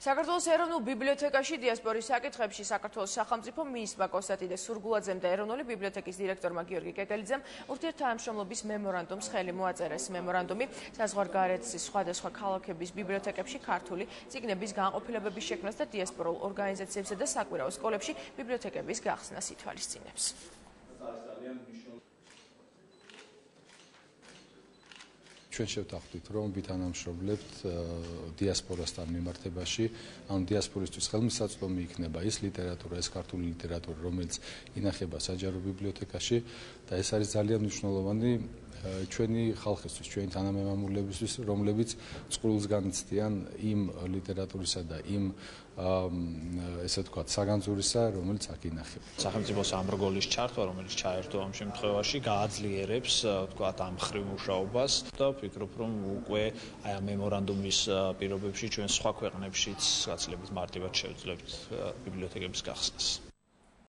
საქართველოს ეროვნულ ბიბლიოთეკაში დიასპორის საკითხებში საქართველოს სახელმწიფო მინისტრმა კონსტანტინე სურგულაძემ და ეროვნული ბიბლიოთეკის დირექტორმა გიორგი კეკელიძემ ურთიერთთანამშრომლობის მემორანდუმს ხელი მოაწერეს. მემორანდუმი საზღვარგარეთის სხვადასხვა ქალაქების ბიბლიოთეკებში ქართული წიგნების განყოფილებების შექმნას და დიასპორულ ორგანიზაციებსა და საკვირაო სკოლებში ბიბლიოთეკების გახსნას ითვალისწინებს. ჩვენ შევთანხმდით, რომ ვითანამშრომლებთ დიასპორასთან მიმართებაში, ანუ დიასპორისთვის ხელმისაწვდომი იქნება ის ლიტერატურა, ეს ქართული ლიტერატურა, რომელიც ინახება საჯარო ბიბლიოთეკაში და ეს არის ძალიან მნიშვნელოვანი ჩვენი ხალხისთვის, ჩვენი თანამემამულეებისთვის, რომლებიც წყვილს განიცდიან იმ ლიტერატურისა და იმ ესე ვთქვათ, საგანძურისა, რომელიც აქ ინახება. სახელმწიფოს ამ რგოლის ჩართვა, რომელიც ჩაერთო ამ შემთხვევაში, გააძლიერებს, ვთქვათ, ამ მხრივ მუშაობას და ვფიქრობ, რომ უკვე აი ამ მემორანდუმის პირობებში ჩვენ სხვა ქვეყნებშიც გაცილებით მარტივად შევძლებთ ბიბლიოთეკების გახსნას.